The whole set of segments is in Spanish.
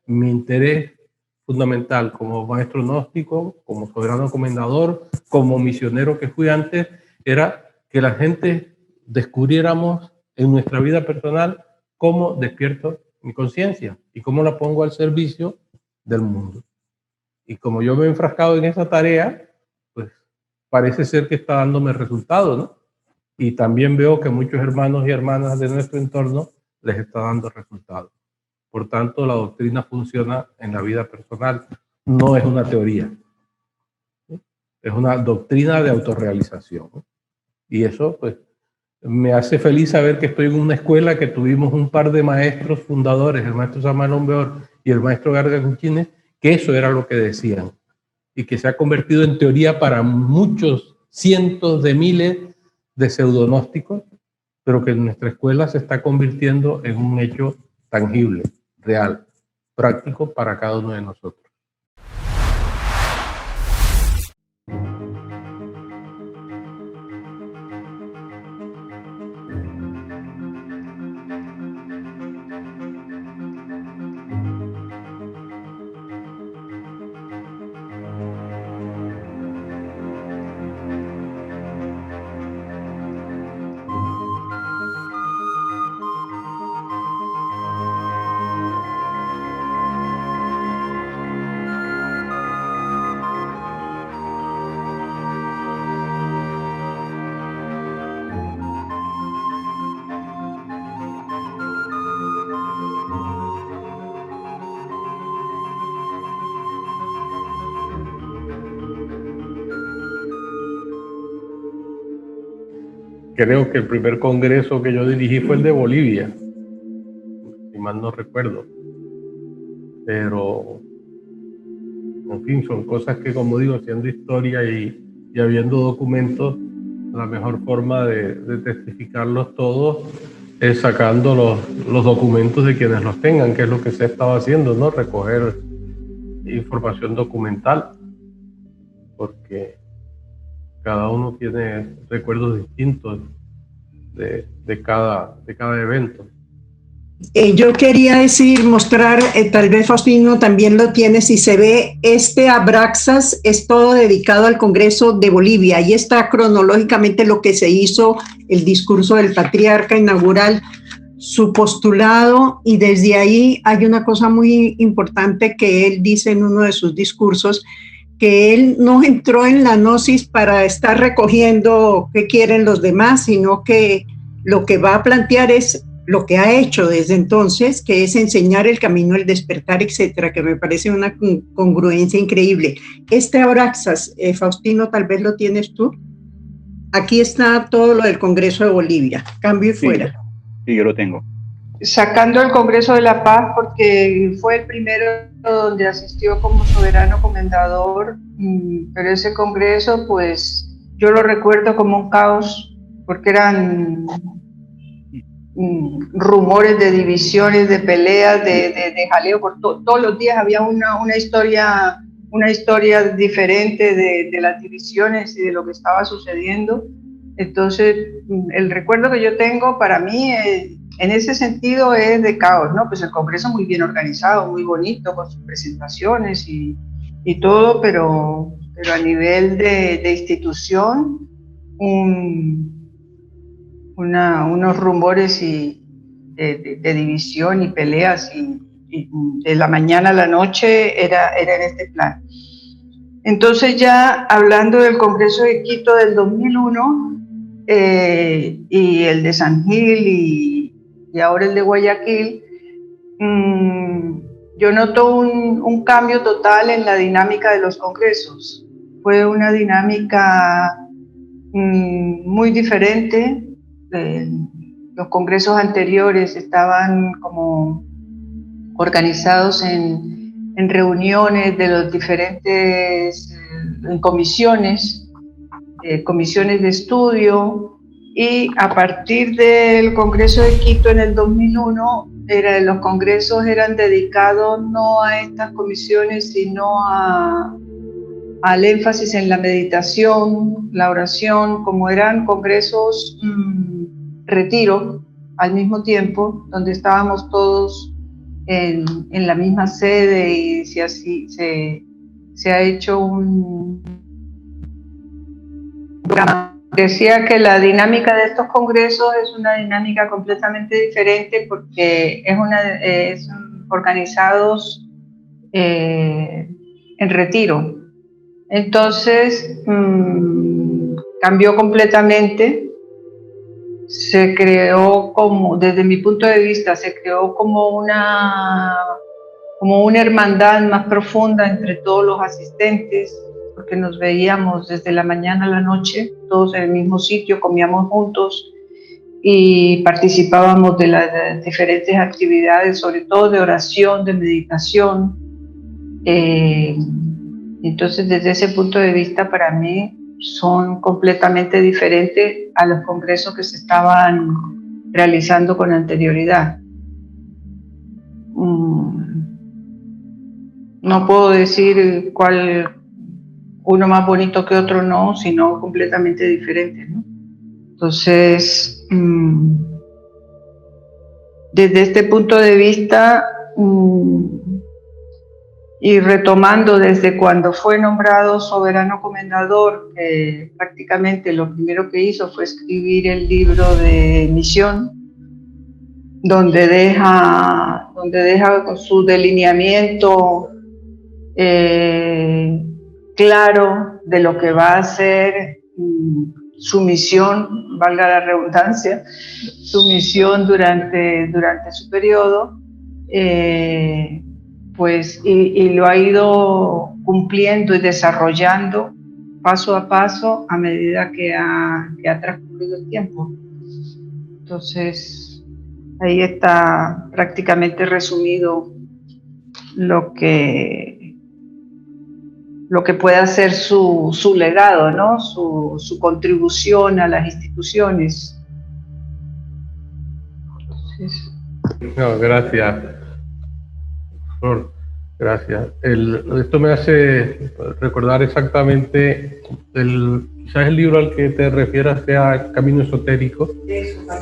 mi interés fundamental como maestro gnóstico, como soberano comendador, como misionero que fui antes, era que la gente descubriéramos en nuestra vida personal cómo despierto mi conciencia y cómo la pongo al servicio del mundo. Y como yo me he enfrascado en esa tarea, pues parece ser que está dándome resultados, ¿no? Y también veo que muchos hermanos y hermanas de nuestro entorno les está dando resultados. Por tanto, la doctrina funciona en la vida personal, no es una teoría, ¿sí? Es una doctrina de autorrealización, ¿no? Y eso, pues, me hace feliz saber que estoy en una escuela que tuvimos un par de maestros fundadores, el maestro Samuel Ombeor y el maestro Garga Cuchines, que eso era lo que decían, y que se ha convertido en teoría para muchos cientos de miles de pseudonósticos, pero que en nuestra escuela se está convirtiendo en un hecho tangible, real, práctico para cada uno de nosotros. Creo que el primer congreso que yo dirigí fue el de Bolivia, si mal no recuerdo. Pero, en fin, son cosas que, como digo, siendo historia y habiendo documentos, la mejor forma de testificarlos todos es sacando los documentos de quienes los tengan, que es lo que se ha estado haciendo, ¿no? Recoger información documental, porque cada uno tiene recuerdos distintos de cada evento. Yo quería mostrar, tal vez Faustino también lo tiene, si se ve, este Abraxas es todo dedicado al Congreso de Bolivia. Ahí está cronológicamente lo que se hizo, el discurso del patriarca inaugural, su postulado, y desde ahí hay una cosa muy importante que él dice en uno de sus discursos, que él no entró en la gnosis para estar recogiendo qué quieren los demás, sino que lo que va a plantear es lo que ha hecho desde entonces, que es enseñar el camino, el despertar, etcétera, que me parece una congruencia increíble. Este Abraxas, Faustino, tal vez lo tienes tú. Aquí está todo lo del Congreso de Bolivia, cambio y fuera. Sí, yo lo tengo. Sacando el Congreso de la Paz, porque fue el primero donde asistió como soberano comendador, pero ese Congreso, pues, yo lo recuerdo como un caos, porque eran rumores de divisiones, de peleas, de jaleo, por todos los días había una historia diferente de las divisiones y de lo que estaba sucediendo. Entonces, el recuerdo que yo tengo para mí en ese sentido es de caos, ¿no? Pues el Congreso muy bien organizado, muy bonito, con sus presentaciones y todo, pero a nivel de institución, unos rumores de división y peleas y de la mañana a la noche era en este plan. Entonces, ya hablando del Congreso de Quito del 2001 y el de San Gil y ahora el de Guayaquil, yo noto un cambio total en la dinámica de los congresos. Fue una dinámica muy diferente. Los congresos anteriores estaban como organizados en reuniones de los diferentes en comisiones de estudio, y a partir del Congreso de Quito en el 2001 los congresos eran dedicados no a estas comisiones, sino al énfasis en la meditación, la oración, como eran congresos retiro al mismo tiempo, donde estábamos todos en la misma sede y se ha hecho un programa. Decía que la dinámica de estos congresos es una dinámica completamente diferente porque es organizados en retiro. Entonces cambió completamente. Se creó desde mi punto de vista, se creó como una hermandad más profunda entre todos los asistentes, porque nos veíamos desde la mañana a la noche, todos en el mismo sitio, comíamos juntos y participábamos de las diferentes actividades, sobre todo de oración, de meditación. Entonces, desde ese punto de vista, para mí, son completamente diferentes a los congresos que se estaban realizando con anterioridad. No puedo decir cuál uno más bonito que otro, no, sino completamente diferentes, ¿no? Entonces, desde este punto de vista, y retomando desde cuando fue nombrado soberano comendador, prácticamente lo primero que hizo fue escribir el libro de misión, donde deja con su delineamiento claro de lo que va a ser su misión, valga la redundancia, su misión durante su periodo, pues, y lo ha ido cumpliendo y desarrollando paso a paso a medida que ha transcurrido el tiempo. Entonces, ahí está prácticamente resumido lo que puede ser su legado, ¿no? Su contribución a las instituciones. Entonces, no, gracias. Gracias. Esto me hace recordar exactamente, quizás el libro al que te refieras sea Camino Esotérico.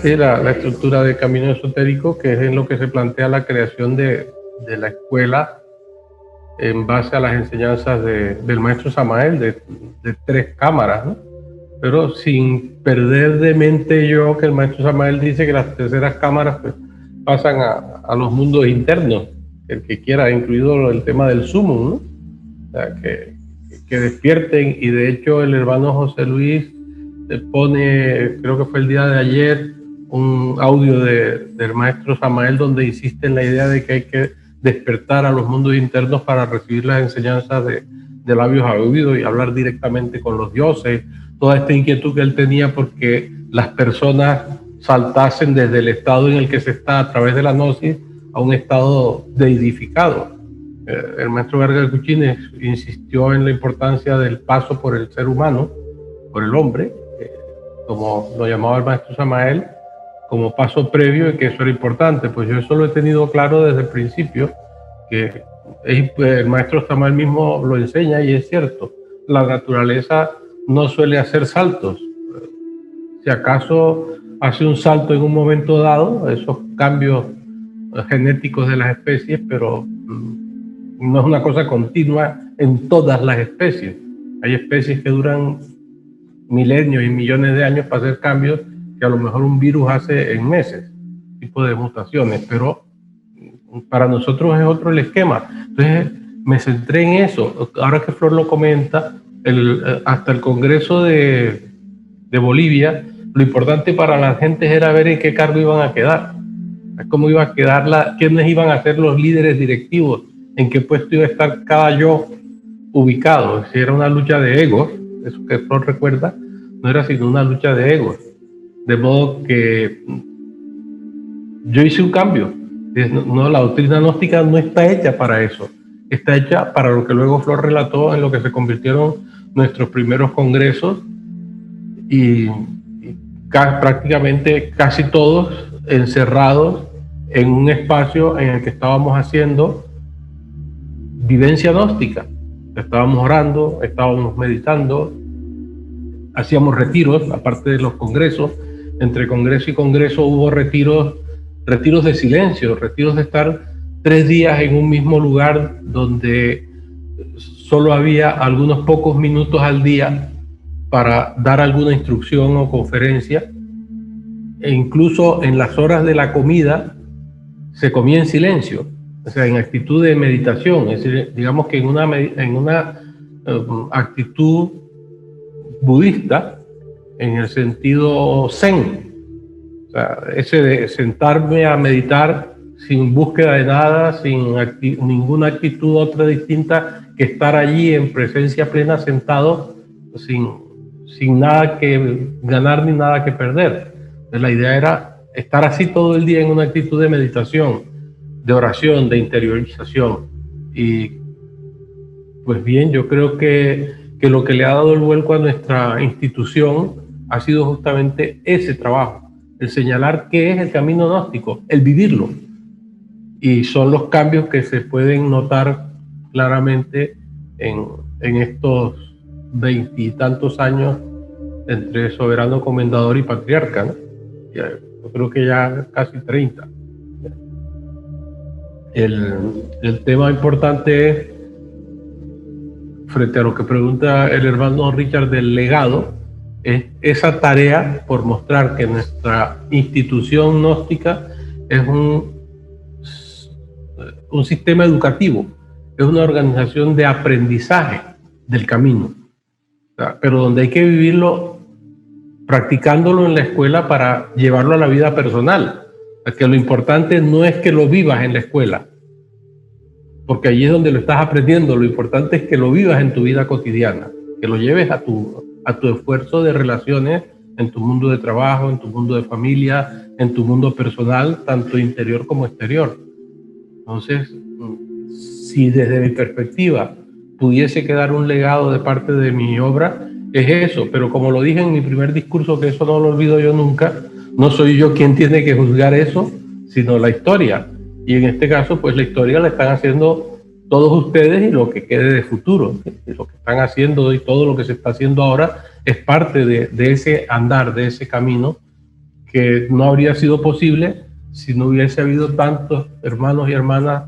Sí, la estructura de Camino Esotérico, que es en lo que se plantea la creación de la escuela en base a las enseñanzas del maestro Samael, de 3 cámaras, ¿no? Pero sin perder de mente yo que el maestro Samael dice que las terceras cámaras pues, pasan a los mundos internos, el que quiera, incluido el tema del sumo, ¿no? O sea, que despierten, y de hecho el hermano José Luis pone, creo que fue el día de ayer, un audio del maestro Samael donde insiste en la idea de que hay que despertar a los mundos internos para recibir las enseñanzas de labios a oído y hablar directamente con los dioses, toda esta inquietud que él tenía porque las personas saltasen desde el estado en el que se está a través de la gnosis a un estado deidificado. El maestro Vargas Cuchines insistió en la importancia del paso por el ser humano, por el hombre, como lo llamaba el maestro Samael, como paso previo, y que eso era importante. Pues yo eso lo he tenido claro desde el principio, que el maestro Samael mismo lo enseña y es cierto, la naturaleza no suele hacer saltos. Si acaso hace un salto en un momento dado, esos cambios genéticos de las especies, pero no es una cosa continua en todas las especies. Hay especies que duran milenios y millones de años para hacer cambios que a lo mejor un virus hace en meses, tipo de mutaciones, pero para nosotros es otro el esquema. Entonces me centré en eso. Ahora que Flor lo comenta, hasta el Congreso de Bolivia, lo importante para las gentes era ver en qué cargo iban a quedar, cómo iba a quedar quiénes iban a ser los líderes directivos, en qué puesto iba a estar cada yo ubicado. Si era una lucha de egos, eso que Flor recuerda, no era sino una lucha de egos. De modo que yo hice un cambio. No, la doctrina gnóstica no está hecha para eso, está hecha para lo que luego Flor relató en lo que se convirtieron nuestros primeros congresos, y prácticamente casi todos encerrados en un espacio en el que estábamos haciendo vivencia gnóstica. Estábamos orando, estábamos meditando, hacíamos retiros, aparte de los congresos. Entre congreso y congreso hubo retiros de silencio, retiros de estar 3 días en un mismo lugar donde solo había algunos pocos minutos al día para dar alguna instrucción o conferencia, e incluso en las horas de la comida se comía en silencio, o sea, en actitud de meditación, es decir, digamos que en una actitud budista, en el sentido zen, o sea, ese de sentarme a meditar sin búsqueda de nada, sin ninguna actitud otra distinta que estar allí en presencia plena sentado sin nada que ganar ni nada que perder. Entonces, la idea era estar así todo el día en una actitud de meditación, de oración, de interiorización. Y pues bien, yo creo que lo que le ha dado el vuelco a nuestra institución ha sido justamente ese trabajo, el señalar qué es el camino gnóstico, el vivirlo. Y son los cambios que se pueden notar claramente en estos 20 y tantos años entre soberano comendador y patriarca, ¿no? Yo creo que ya casi 30. El tema importante es, frente a lo que pregunta el hermano Richard del legado, es esa tarea por mostrar que nuestra institución gnóstica es un sistema educativo, es una organización de aprendizaje del camino, pero donde hay que vivirlo practicándolo en la escuela para llevarlo a la vida personal. Que lo importante no es que lo vivas en la escuela, porque allí es donde lo estás aprendiendo. Lo importante es que lo vivas en tu vida cotidiana, que lo lleves a tu esfuerzo de relaciones en tu mundo de trabajo, en tu mundo de familia, en tu mundo personal, tanto interior como exterior. Entonces, si desde mi perspectiva pudiese quedar un legado de parte de mi obra, es eso. Pero como lo dije en mi primer discurso, que eso no lo olvido yo nunca, no soy yo quien tiene que juzgar eso, sino la historia. Y en este caso, pues la historia la están haciendo todos ustedes y lo que quede de futuro. Y lo que están haciendo y todo lo que se está haciendo ahora es parte de ese andar, de ese camino, que no habría sido posible si no hubiese habido tantos hermanos y hermanas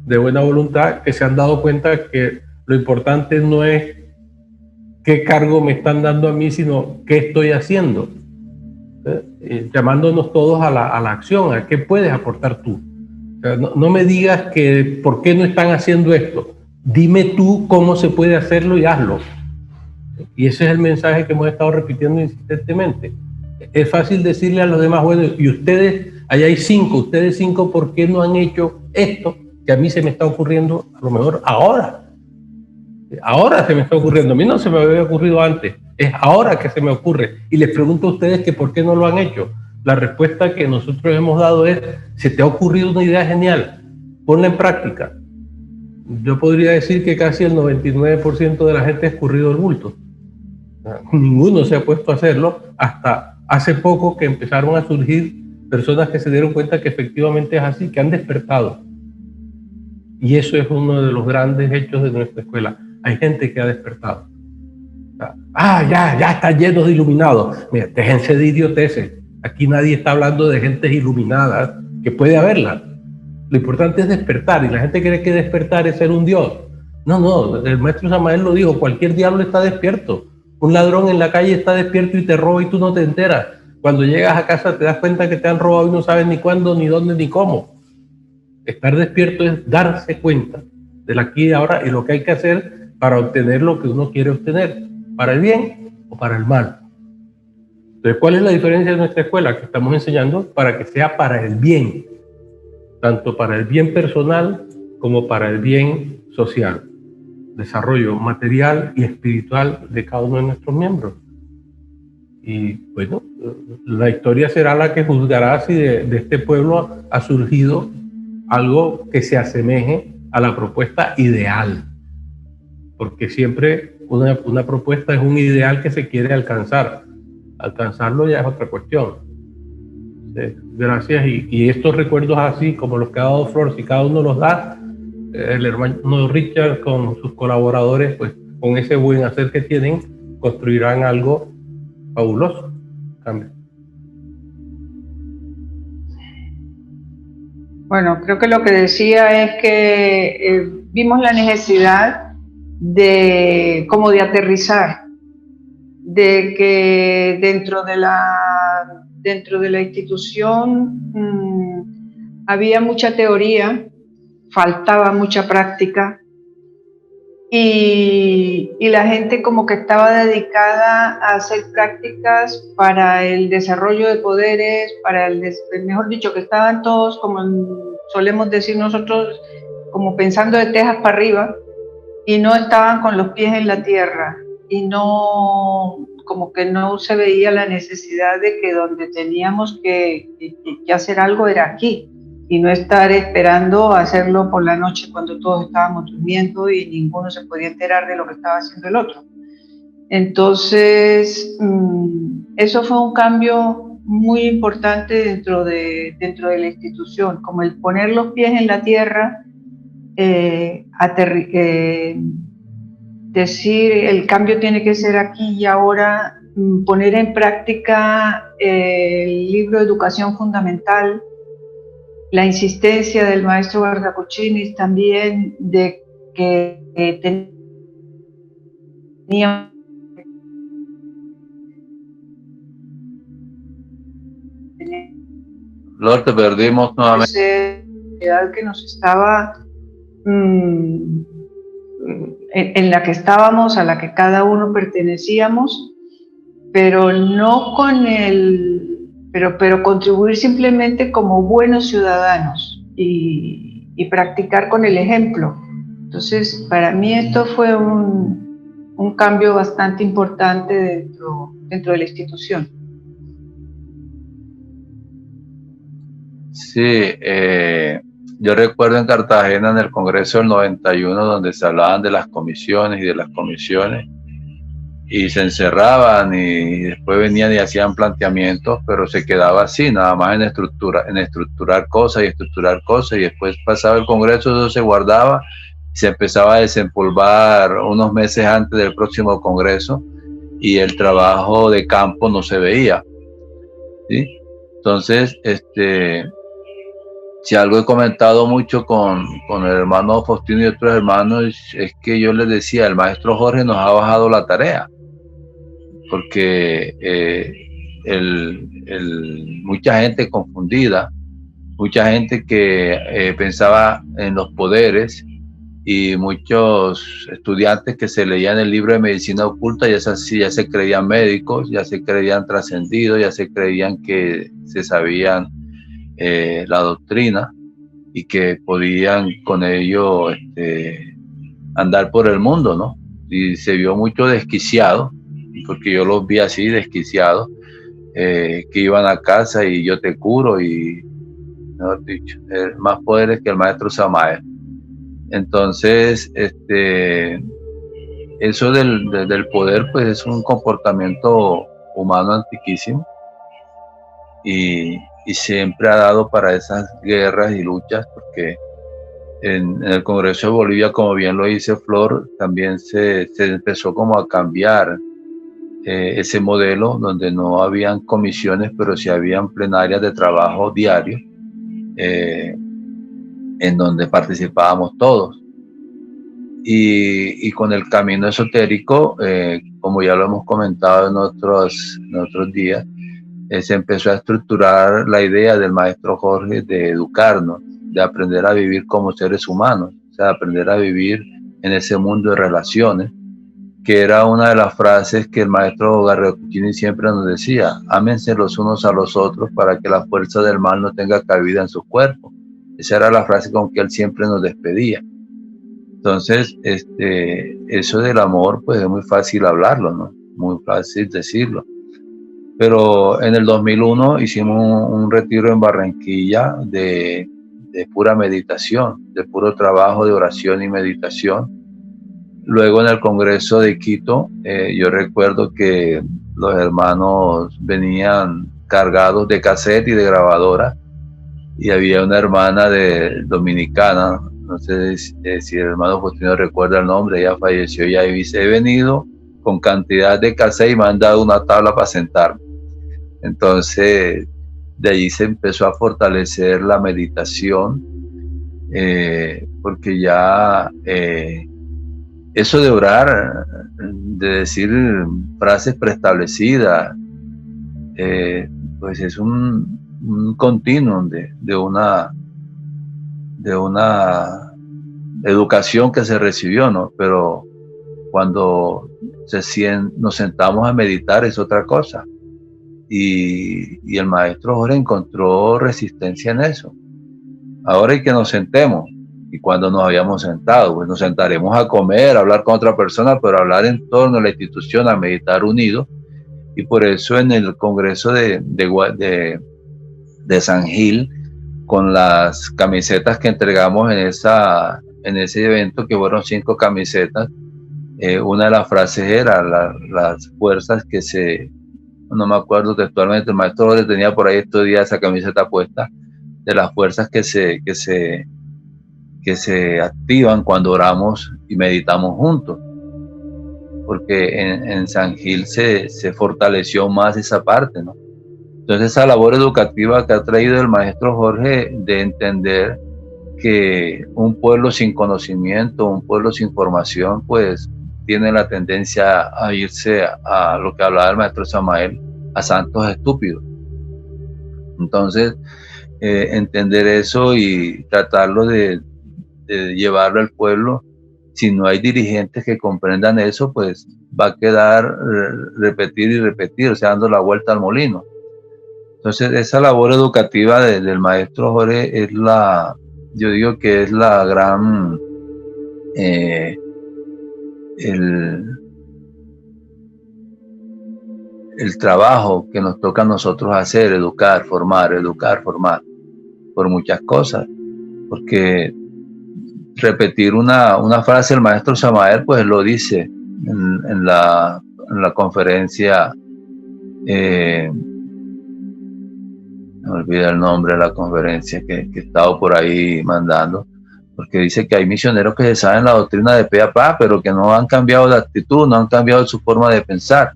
de buena voluntad que se han dado cuenta que lo importante no es qué cargo me están dando a mí, sino qué estoy haciendo. Llamándonos todos a la acción, a qué puedes aportar tú. O sea, no me digas que por qué no están haciendo esto, dime tú cómo se puede hacerlo y hazlo. Y ese es el mensaje que hemos estado repitiendo insistentemente. Es fácil decirle a los demás, bueno, y ustedes, allá hay 5, ustedes 5, ¿por qué no han hecho esto que a mí se me está ocurriendo a lo mejor ahora? Ahora se me está ocurriendo, a mí no se me había ocurrido antes, es ahora que se me ocurre. Y les pregunto a ustedes que por qué no lo han hecho. La respuesta que nosotros hemos dado es, se te ha ocurrido una idea genial, ponla en práctica. Yo podría decir que casi el 99% de la gente ha escurrido el bulto. Ninguno se ha puesto a hacerlo hasta hace poco, que empezaron a surgir personas que se dieron cuenta que efectivamente es así, que han despertado. Y eso es uno de los grandes hechos de nuestra escuela. Hay gente que ha despertado. Ya están llenos de iluminados. Mira, déjense de idioteces. Aquí nadie está hablando de gente iluminada, que puede haberla. Lo importante es despertar, y la gente cree que despertar es ser un dios. No, el maestro Samael lo dijo, cualquier diablo está despierto. Un ladrón en la calle está despierto y te roba y tú no te enteras. Cuando llegas a casa te das cuenta que te han robado y no sabes ni cuándo, ni dónde, ni cómo. Estar despierto es darse cuenta del aquí y ahora y lo que hay que hacer para obtener lo que uno quiere obtener, para el bien o para el mal. Entonces, ¿cuál es la diferencia de nuestra escuela? Que estamos enseñando para que sea para el bien, tanto para el bien personal como para el bien social, desarrollo material y espiritual de cada uno de nuestros miembros. Y bueno, la historia será la que juzgará si de este pueblo ha surgido algo que se asemeje a la propuesta ideal, porque siempre una propuesta es un ideal que se quiere alcanzar. Alcanzarlo ya es otra cuestión. Gracias, y estos recuerdos así como los que ha dado Flor, si cada uno los da, el hermano Richard con sus colaboradores, pues con ese buen hacer que tienen, construirán algo fabuloso. Cambio. Bueno, creo que lo que decía es que vimos la necesidad de aterrizar, de que dentro de la institución había mucha teoría, faltaba mucha práctica, y la gente como que estaba dedicada a hacer prácticas para el desarrollo de poderes, mejor dicho, que estaban todos, como solemos decir nosotros, como pensando de tejas para arriba, y no estaban con los pies en la tierra, y como que no se veía la necesidad de que donde teníamos que hacer algo era aquí, y no estar esperando hacerlo por la noche cuando todos estábamos durmiendo y ninguno se podía enterar de lo que estaba haciendo el otro. Entonces, eso fue un cambio muy importante dentro de la institución, como el poner los pies en la tierra, decir el cambio tiene que ser aquí y ahora, poner en práctica el libro de educación fundamental, la insistencia del maestro Guardacuchinis también de que tenía Flor, te perdimos nuevamente. Que nos estaba en la que estábamos, a la que cada uno pertenecíamos, pero no con pero contribuir simplemente como buenos ciudadanos y practicar con el ejemplo. Entonces, para mí esto fue un cambio bastante importante dentro de la institución. Sí, yo recuerdo en Cartagena, en el Congreso del 91, donde se hablaban de las comisiones y de las comisiones, y se encerraban y después venían y hacían planteamientos, pero se quedaba así, nada más en estructurar cosas y estructurar cosas, y después pasaba el Congreso, eso se guardaba y se empezaba a desempolvar unos meses antes del próximo Congreso, y el trabajo de campo no se veía, ¿sí? Entonces, si algo he comentado mucho con el hermano Faustino y otros hermanos, es que yo les decía, el maestro Jorge nos ha bajado la tarea, porque mucha gente confundida, mucha gente que pensaba en los poderes, y muchos estudiantes que se leían el libro de medicina oculta, ya se creían médicos, ya se creían trascendidos, ya se creían que se sabían la doctrina y que podían con ello andar por el mundo, ¿no? Y se vio mucho desquiciado, porque yo los vi así, desquiciados, que iban a casa y yo te curo, y mejor dicho, más poderes que el maestro Samael. Entonces, eso del poder, pues es un comportamiento humano antiquísimo, y siempre ha dado para esas guerras y luchas, porque en el Congreso de Bolivia, como bien lo dice Flor, también se empezó como a cambiar ese modelo, donde no habían comisiones, pero sí habían plenarias de trabajo diario, en donde participábamos todos. Y con el camino esotérico, como ya lo hemos comentado en otros días, se empezó a estructurar la idea del maestro Jorge de educarnos, de aprender a vivir como seres humanos, o sea, aprender a vivir en ese mundo de relaciones, que era una de las frases que el maestro Guardacuchini siempre nos decía: ámense los unos a los otros para que la fuerza del mal no tenga cabida en sus cuerpos. Esa era la frase con que él siempre nos despedía. Entonces, eso del amor, pues es muy fácil hablarlo, ¿no? Muy fácil decirlo. Pero en el 2001 hicimos un retiro en Barranquilla de pura meditación, de puro trabajo de oración y meditación. Luego en el Congreso de Quito, yo recuerdo que los hermanos venían cargados de cassette y de grabadora, y había una hermana dominicana, no sé si el hermano Faustino recuerda el nombre, ella falleció, ya dice: he venido con cantidad de cassette y me han dado una tabla para sentarme. Entonces, De allí se empezó a fortalecer la meditación, porque ya eso de orar, de decir frases preestablecidas, pues es un continuum de una educación que se recibió, ¿no? Pero cuando nos sentamos a meditar es otra cosa. Y el maestro Jorge encontró resistencia en eso. Ahora hay que nos sentemos. Y cuando nos habíamos sentado, pues nos sentaremos a comer, a hablar con otra persona, pero hablar en torno a la institución, a meditar unidos. Y por eso en el Congreso de San Gil, con las camisetas que entregamos en ese evento, que fueron 5 camisetas, una de las frases era las fuerzas que no me acuerdo textualmente, el maestro Jorge tenía por ahí estos días esa camiseta puesta, de las fuerzas que se activan cuando oramos y meditamos juntos, porque en San Gil se fortaleció más esa parte, ¿no? Entonces esa labor educativa que ha traído el maestro Jorge de entender que un pueblo sin conocimiento, un pueblo sin formación, pues tiene la tendencia a irse a lo que hablaba el maestro Samael, a santos estúpidos. Entonces, entender eso y tratarlo de llevarlo al pueblo, si no hay dirigentes que comprendan eso, pues va a quedar repetir y repetir, o sea, dando la vuelta al molino. Entonces, esa labor educativa del maestro Jorge es yo digo que es la gran, el trabajo que nos toca a nosotros hacer, educar, formar, por muchas cosas, porque repetir una frase del maestro Samael, pues lo dice en la conferencia, me olvida el nombre de la conferencia que he estado por ahí mandando, porque dice que hay misioneros que se saben la doctrina de pe a pa, pero que no han cambiado de actitud, no han cambiado su forma de pensar.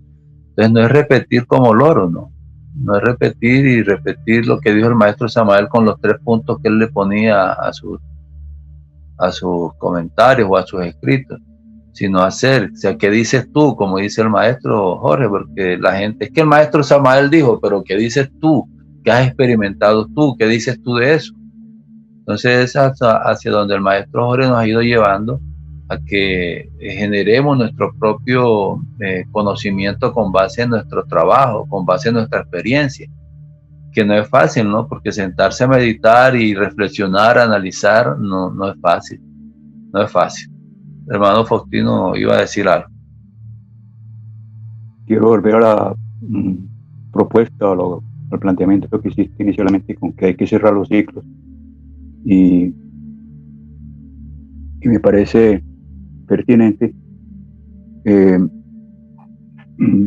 Entonces no es repetir como loro, ¿no? No es repetir y repetir lo que dijo el maestro Samael con los 3 puntos que él le ponía a sus comentarios o a sus escritos, sino hacer, o sea, ¿qué dices tú? Como dice el maestro Jorge, porque la gente, es que el maestro Samael dijo, pero ¿qué dices tú? ¿Qué has experimentado tú? ¿Qué dices tú de eso? Entonces es hacia donde el maestro Jorge nos ha ido llevando, a que generemos nuestro propio conocimiento con base en nuestro trabajo, con base en nuestra experiencia, que no es fácil, ¿no? Porque sentarse a meditar y reflexionar, analizar, no es fácil, no es fácil. El hermano Faustino iba a decir algo. Quiero volver a la propuesta o al planteamiento que hiciste inicialmente, con que hay que cerrar los ciclos, y me parece pertinente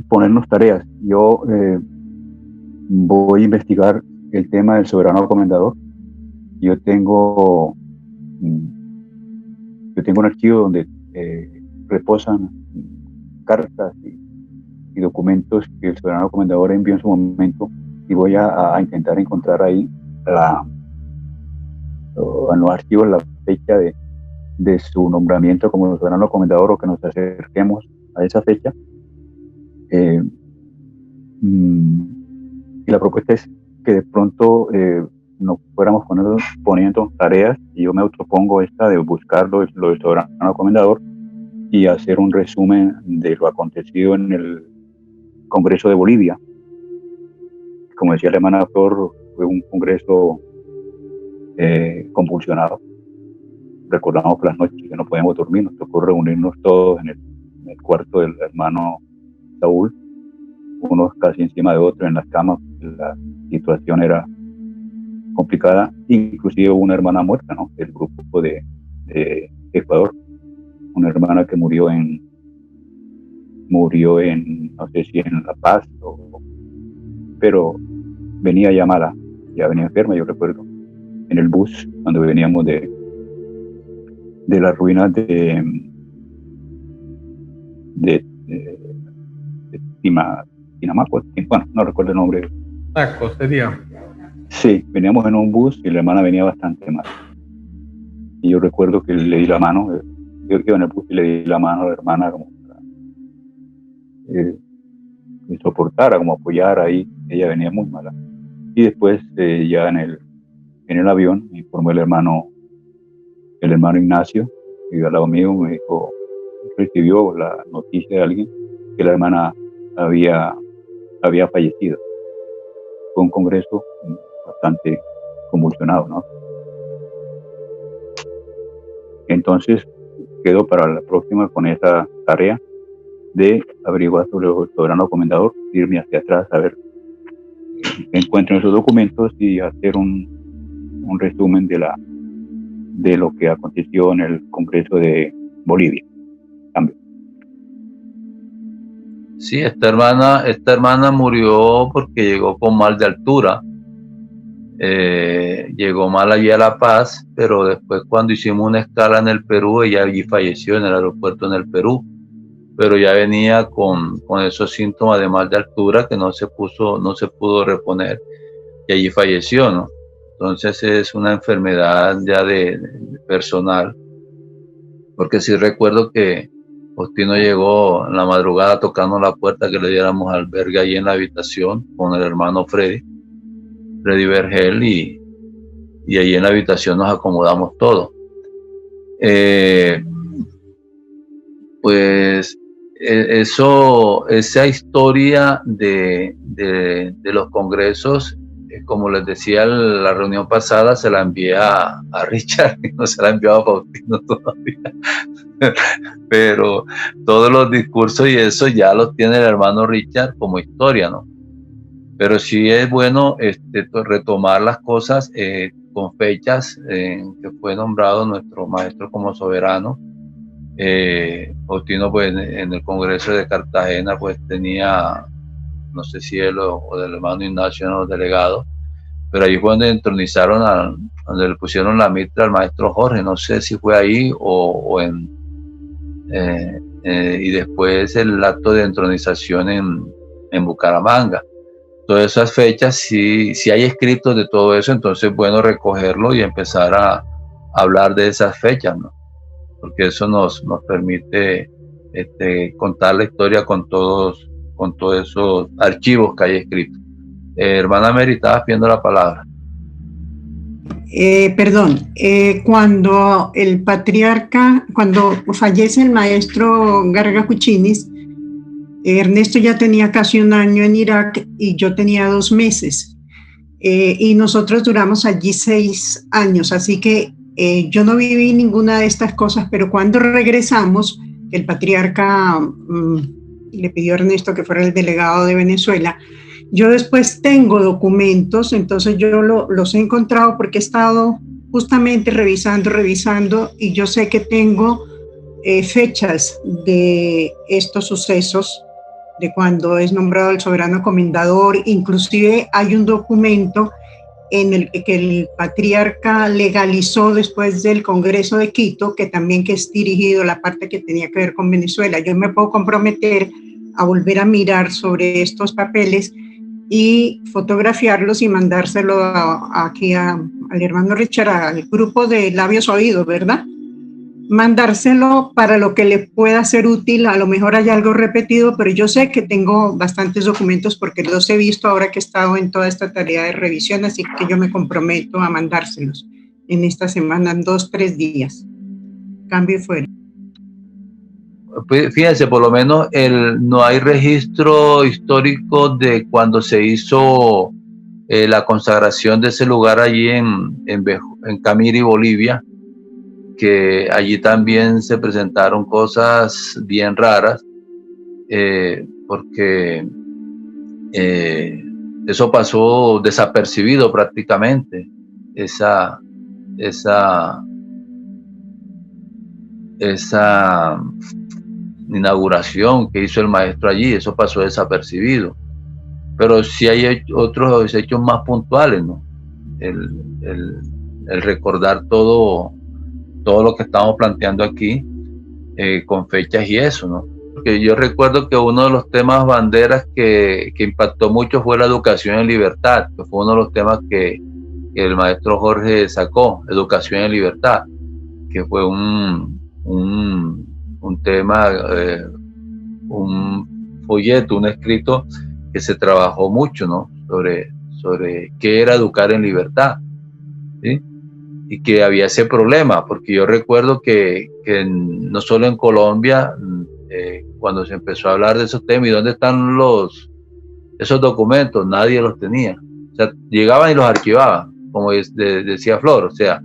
ponernos tareas. Yo voy a investigar el tema del soberano comendador. Yo tengo un archivo donde reposan cartas y documentos que el soberano comendador envió en su momento, y voy a intentar encontrar ahí en los archivos la fecha de su nombramiento como soberano comendador, o que nos acerquemos a esa fecha. Y la propuesta es que de pronto nos fuéramos poniendo tareas, y yo me autopongo esta de buscar lo del soberano comendador y hacer un resumen de lo acontecido en el Congreso de Bolivia. Como decía la hermana Flor, fue un congreso convulsionado. Recordamos por las noches que no podíamos dormir, nos tocó reunirnos todos en el cuarto del hermano Saúl, unos casi encima de otros en las camas. La situación era complicada, inclusive hubo una hermana muerta, ¿no? Del grupo de Ecuador, una hermana que murió en no sé si en La Paz, pero venía ya mala, ya venía enferma. Yo recuerdo en el bus cuando veníamos de las ruinas de Tinamaco, bueno, no recuerdo el nombre. Taco sería. Sí, veníamos en un bus y la hermana venía bastante mal. Y yo recuerdo que le di la mano, yo iba en el bus y le di la mano a la hermana como para que soportara, como apoyar ahí. Ella venía muy mala. Y después ya en el avión me informó el hermano Ignacio, que iba al lado mío, me dijo, recibió la noticia de alguien que la hermana había fallecido. Fue un congreso bastante convulsionado, ¿no? Entonces quedo para la próxima con esa tarea de averiguar sobre el soberano comendador, irme hacia atrás a ver qué encuentro en esos documentos y hacer un resumen de lo que aconteció en el Congreso de Bolivia. Cambio. Sí, esta hermana murió porque llegó con mal de altura. Llegó mal allí a La Paz, pero después cuando hicimos una escala en el Perú, ella allí falleció en el aeropuerto en el Perú, pero ya venía con esos síntomas de mal de altura que no se pudo reponer y allí falleció, ¿no? Entonces es una enfermedad ya de personal, porque sí recuerdo que Faustino llegó en la madrugada tocando la puerta que le diéramos albergue ahí en la habitación con el hermano Freddy Vergel, y ahí en la habitación nos acomodamos todos. Pues esa historia de los congresos, como les decía en la reunión pasada, se la envié a Richard, y no se la envió a Faustino todavía. Pero todos los discursos y eso ya los tiene el hermano Richard como historia, ¿no? Pero sí es bueno retomar las cosas con fechas en que fue nombrado nuestro maestro como soberano. Faustino, pues en el Congreso de Cartagena, pues tenía, no sé si él o del hermano Ignacio eran los delegados, pero ahí fue donde entronizaron, donde le pusieron la mitra al maestro Jorge. No sé si fue ahí y después el acto de entronización en Bucaramanga. Todas esas fechas, si hay escritos de todo eso, entonces es bueno recogerlo y empezar a hablar de esas fechas, ¿no? Porque eso nos permite contar la historia con todos esos archivos que hay escritos. Hermana Mary, estabas pidiendo la palabra. Cuando fallece el maestro Garga Cuchinis, Ernesto ya tenía casi un año en Irak y yo tenía 2 meses. Y nosotros duramos allí 6 años, así que yo no viví ninguna de estas cosas, pero cuando regresamos, el patriarca le pidió a Ernesto que fuera el delegado de Venezuela. Yo después tengo documentos, entonces yo los he encontrado porque he estado justamente revisando, y yo sé que tengo fechas de estos sucesos, de cuando es nombrado el soberano comendador. Inclusive hay un documento en el que el patriarca legalizó después del Congreso de Quito, que también que es dirigido la parte que tenía que ver con Venezuela. Yo me puedo comprometer a volver a mirar sobre estos papeles y fotografiarlos y mandárselo aquí al hermano Richard, al grupo de Labios Oídos, ¿verdad? Mandárselo para lo que le pueda ser útil. A lo mejor hay algo repetido, pero yo sé que tengo bastantes documentos porque los he visto ahora que he estado en toda esta tarea de revisión, así que yo me comprometo a mandárselos en esta semana, en 2-3 días. Cambio y fuera. Fíjense, por lo menos no hay registro histórico de cuando se hizo la consagración de ese lugar allí en Camiri, Bolivia, que allí también se presentaron cosas bien raras, porque eso pasó desapercibido prácticamente, esa inauguración que hizo el maestro allí, eso pasó desapercibido. Pero sí hay otros hechos más puntuales, ¿no? El recordar todo lo que estamos planteando aquí con fechas y eso, ¿no? porque yo recuerdo que uno de los temas banderas que impactó mucho fue la educación en libertad, que fue uno de los temas que el maestro Jorge sacó, educación en libertad, que fue un tema, un folleto, un escrito que se trabajó mucho, ¿no? Sobre qué era educar en libertad, ¿sí? Y que había ese problema, porque yo recuerdo que no solo en Colombia, cuando se empezó a hablar de esos temas, ¿y dónde están esos documentos? Nadie los tenía. O sea, llegaban y los archivaban, como decía Flor, o sea,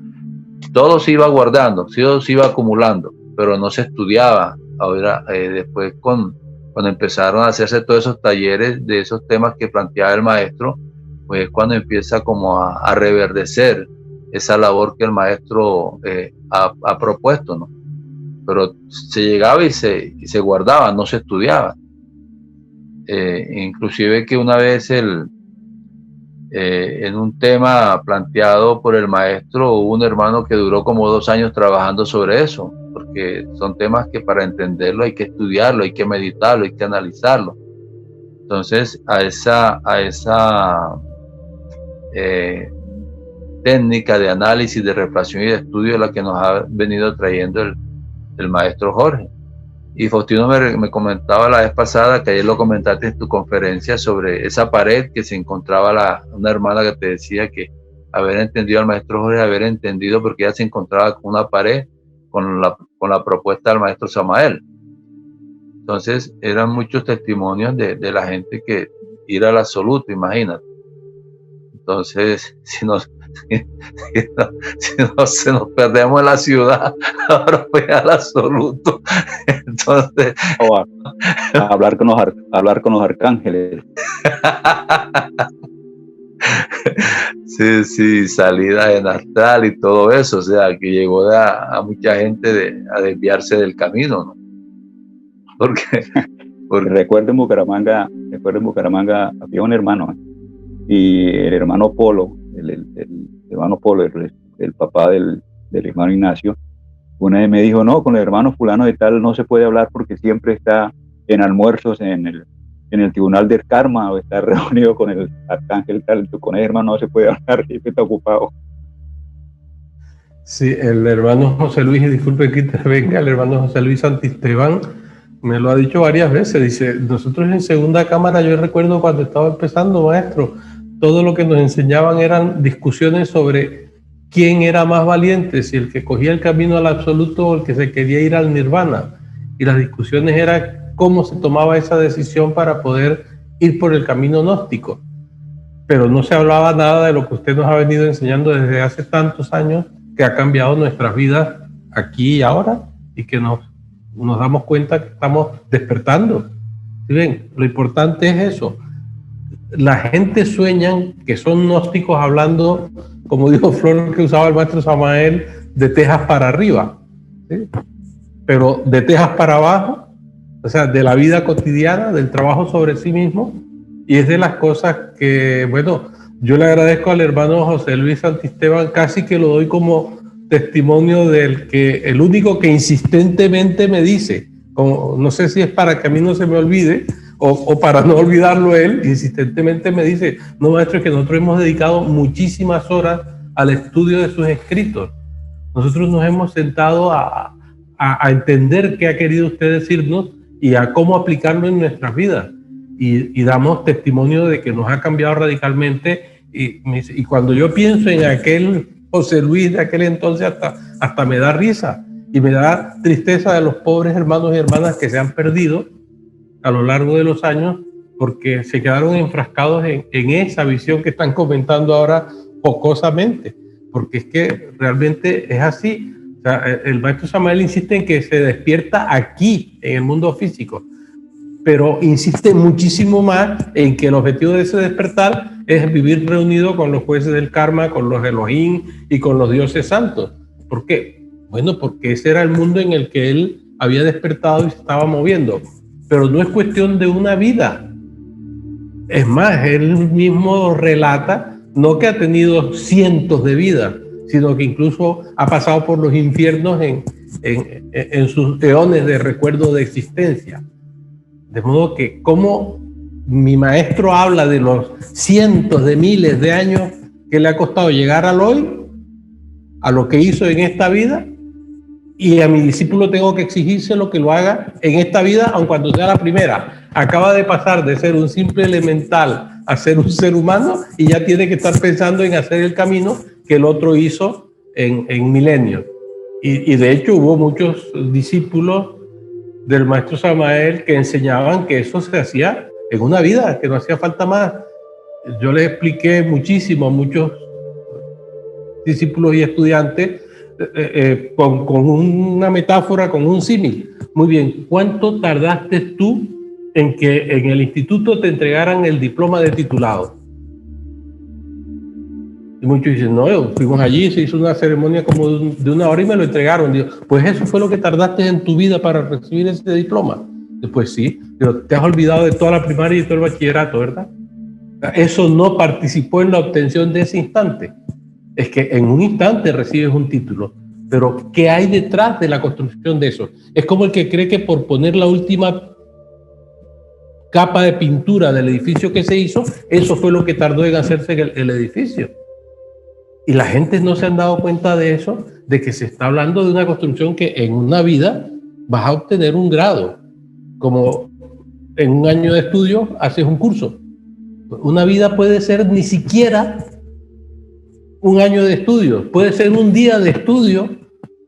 todo se iba guardando, todo se iba acumulando, pero no se estudiaba. Ahora, después cuando empezaron a hacerse todos esos talleres de esos temas que planteaba el maestro, pues cuando empieza como a reverdecer esa labor que el maestro ha propuesto, ¿no? Pero se llegaba y se guardaba, no se estudiaba. Inclusive que una vez en un tema planteado por el maestro, hubo un hermano que duró como 2 años trabajando sobre eso, porque son temas que para entenderlo hay que estudiarlo, hay que meditarlo, hay que analizarlo. Entonces, a esa técnica de análisis, de reflexión y de estudio es la que nos ha venido trayendo el maestro Jorge. Y Faustino me comentaba la vez pasada, que ayer lo comentaste en tu conferencia, sobre esa pared que se encontraba una hermana que te decía que haber entendido al maestro Jorge, haber entendido porque ella se encontraba con una pared con la propuesta del maestro Samael. Entonces eran muchos testimonios de la gente que ir al absoluto, imagínate. Entonces, si nos perdemos en la ciudad, ahora voy al absoluto. Entonces, hablar con los arcángeles. Sí, salida en astral y todo eso, o sea, que llegó a mucha gente a desviarse del camino, ¿no? Porque recuerdo en Bucaramanga había un hermano, y el hermano Polo, el hermano Polo, el papá del hermano Ignacio, una vez me dijo, no, con el hermano fulano de tal no se puede hablar porque siempre está en almuerzos en el tribunal del karma, o está reunido con el arcángel tal, con el hermano no se puede hablar, siempre está ocupado. Sí, el hermano José Luis, y disculpe que intervenga, el hermano José Luis Santisteban me lo ha dicho varias veces, dice, nosotros en segunda cámara, yo recuerdo cuando estaba empezando, maestro, todo lo que nos enseñaban eran discusiones sobre quién era más valiente, si el que cogía el camino al absoluto o el que se quería ir al nirvana. Y las discusiones eran cómo se tomaba esa decisión para poder ir por el camino gnóstico. Pero no se hablaba nada de lo que usted nos ha venido enseñando desde hace tantos años, que ha cambiado nuestras vidas aquí y ahora, y que nos damos cuenta que estamos despertando. ¿Sí ven? Lo importante es eso. La gente sueña que son gnósticos hablando, como dijo Flor, que usaba el maestro Samael, de tejas para arriba, ¿sí? Pero de tejas para abajo, o sea, de la vida cotidiana, del trabajo sobre sí mismo, y es de las cosas que, bueno, yo le agradezco al hermano José Luis Santisteban, casi que lo doy como testimonio el único que insistentemente me dice, como, no sé si es para que a mí no se me olvide, o para no olvidarlo él, insistentemente me dice, no, maestro, es que nosotros hemos dedicado muchísimas horas al estudio de sus escritos. Nosotros nos hemos sentado a entender qué ha querido usted decirnos y a cómo aplicarlo en nuestras vidas. Y damos testimonio de que nos ha cambiado radicalmente. Y cuando yo pienso en aquel José Luis de aquel entonces, hasta me da risa y me da tristeza de los pobres hermanos y hermanas que se han perdido a lo largo de los años porque se quedaron enfrascados en esa visión que están comentando ahora jocosamente, porque es que realmente es así. O sea, el maestro Samael insiste en que se despierta aquí, en el mundo físico, pero insiste muchísimo más en que el objetivo de ese despertar es vivir reunido con los jueces del karma, con los Elohim y con los dioses santos. ¿Por qué? Bueno, porque ese era el mundo en el que él había despertado y se estaba moviendo. Pero no es cuestión de una vida. Es más, él mismo relata, no que ha tenido cientos de vidas, sino que incluso ha pasado por los infiernos en sus eones de recuerdo de existencia. De modo que como mi maestro habla de los cientos de miles de años que le ha costado llegar al hoy, a lo que hizo en esta vida, y a mi discípulo tengo que exigirse lo que lo haga en esta vida, aun cuando sea la primera. Acaba de pasar de ser un simple elemental a ser un ser humano y ya tiene que estar pensando en hacer el camino que el otro hizo en milenios. Y de hecho hubo muchos discípulos del maestro Samael que enseñaban que eso se hacía en una vida, que no hacía falta más. Yo les expliqué muchísimo a muchos discípulos y estudiantes con una metáfora, con un símil. Muy bien, ¿cuánto tardaste tú en que en el instituto te entregaran el diploma de titulado? Y muchos dicen, no, fuimos allí, se hizo una ceremonia como de 1 hora y me lo entregaron. Digo, pues eso fue lo que tardaste en tu vida para recibir ese diploma. Después sí, pero te has olvidado de toda la primaria y todo el bachillerato, ¿verdad? Eso no participó en la obtención de ese instante. Es que en un instante recibes un título, pero ¿qué hay detrás de la construcción de eso? Es como el que cree que por poner la última capa de pintura del edificio que se hizo, eso fue lo que tardó en hacerse el edificio. Y la gente no se han dado cuenta de eso, de que se está hablando de una construcción que en una vida vas a obtener un grado, como en un año de estudio haces un curso. Una vida puede ser ni siquiera un año de estudio, puede ser un día de estudio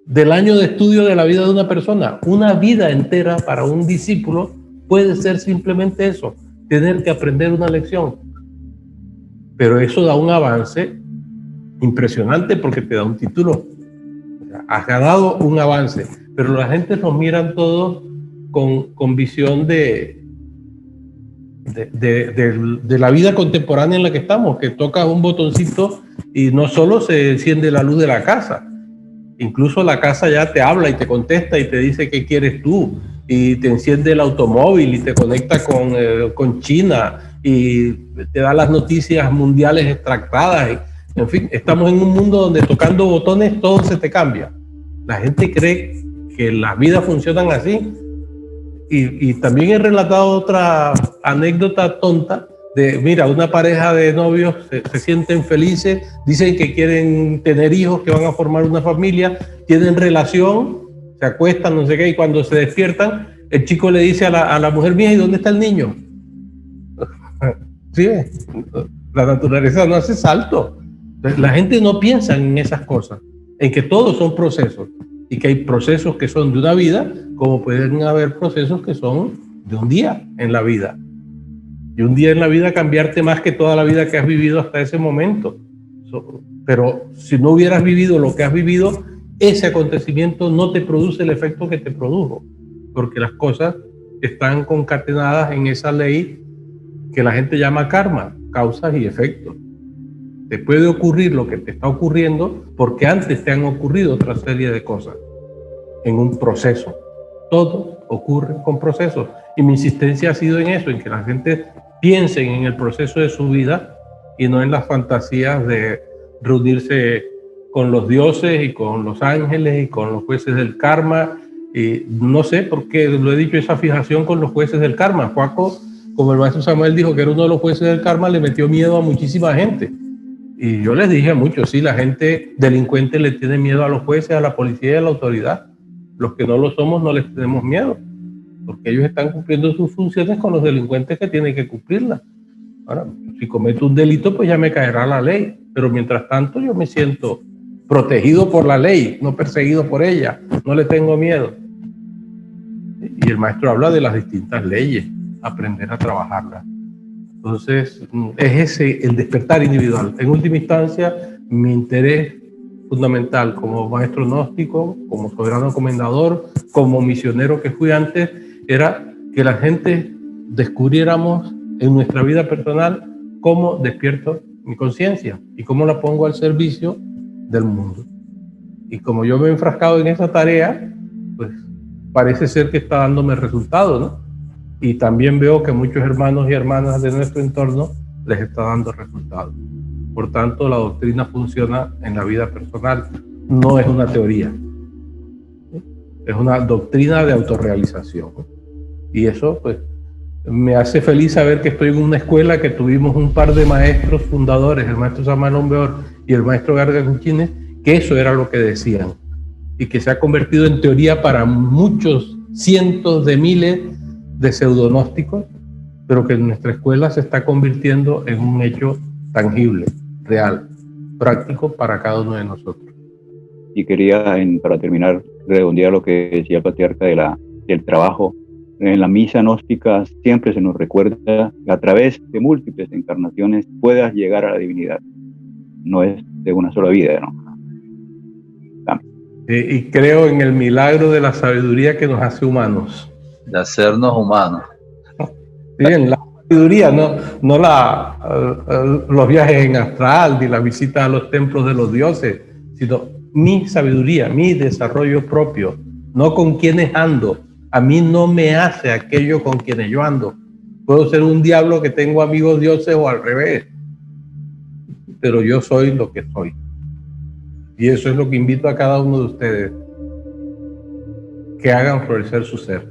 del año de estudio de la vida de una persona. Una vida entera para un discípulo puede ser simplemente eso, tener que aprender una lección. Pero eso da un avance impresionante porque te da un título. O sea, has ganado un avance, pero la gente nos miran todos con visión de la vida contemporánea en la que estamos, que tocas un botoncito y no solo se enciende la luz de la casa, incluso la casa ya te habla y te contesta y te dice qué quieres tú, y te enciende el automóvil y te conecta con China y te da las noticias mundiales extractadas. En fin, estamos en un mundo donde tocando botones todo se te cambia. La gente cree que las vidas funcionan así. Y también he relatado otra anécdota tonta de, mira, una pareja de novios se sienten felices, dicen que quieren tener hijos, que van a formar una familia, tienen relación, se acuestan, no sé qué, y cuando se despiertan, el chico le dice a la mujer, mía, ¿y dónde está el niño? Sí, la naturaleza no hace salto. La gente no piensa en esas cosas, en que todos son procesos y que hay procesos que son de una vida, como pueden haber procesos que son de un día en la vida. Y un día en la vida cambiarte más que toda la vida que has vivido hasta ese momento. Pero si no hubieras vivido lo que has vivido, ese acontecimiento no te produce el efecto que te produjo, porque las cosas están concatenadas en esa ley que la gente llama karma, causas y efectos. Te puede ocurrir lo que te está ocurriendo porque antes te han ocurrido otra serie de cosas en un proceso. Todo ocurre con procesos. Y mi insistencia ha sido en eso, en que la gente piense en el proceso de su vida y no en las fantasías de reunirse con los dioses y con los ángeles y con los jueces del karma. Y no sé por qué lo he dicho, esa fijación con los jueces del karma. Juaco, como el maestro Samuel dijo que era uno de los jueces del karma, le metió miedo a muchísima gente. Y yo les dije a muchos, sí, la gente delincuente le tiene miedo a los jueces, a la policía y a la autoridad. Los que no lo somos no les tenemos miedo, porque ellos están cumpliendo sus funciones con los delincuentes que tienen que cumplirlas. Ahora, si cometo un delito, pues ya me caerá la ley, pero mientras tanto yo me siento protegido por la ley, no perseguido por ella, no le tengo miedo. Y el maestro habla de las distintas leyes, aprender a trabajarlas. Entonces, es ese el despertar individual. En última instancia, mi interés fundamental como maestro gnóstico, como soberano comendador, como misionero que fui antes, era que la gente descubriéramos en nuestra vida personal cómo despierto mi conciencia y cómo la pongo al servicio del mundo. Y como yo me he enfrascado en esa tarea, pues parece ser que está dándome resultados, ¿no? Y también veo que muchos hermanos y hermanas de nuestro entorno les está dando resultados. Por tanto, la doctrina funciona en la vida personal, no es una teoría. Es una doctrina de autorrealización. Y eso, pues, Me hace feliz saber que estoy en una escuela que tuvimos un par de maestros fundadores, el maestro Samuel Ombeor y el maestro Garga Cuchines, que eso era lo que decían, y que se ha convertido en teoría para muchos cientos de miles de pseudonósticos, pero que en nuestra escuela se está convirtiendo en un hecho tangible, real, práctico para cada uno de nosotros. Y quería, para terminar, redondear lo que decía el patriarca del trabajo. En la misa gnóstica siempre se nos recuerda que a través de múltiples encarnaciones puedas llegar a la divinidad. No es de una sola vida, ¿no? Y creo en el milagro de la sabiduría que nos hace humanos. De hacernos humanos. Sí, en la sabiduría, no los viajes en astral ni la visita a los templos de los dioses, sino mi sabiduría, mi desarrollo propio, no con quienes ando. A mí no me hace aquello con quienes yo ando. Puedo ser un diablo que tengo amigos dioses o al revés, pero yo soy lo que soy. Y eso es lo que invito a cada uno de ustedes, que hagan florecer su ser.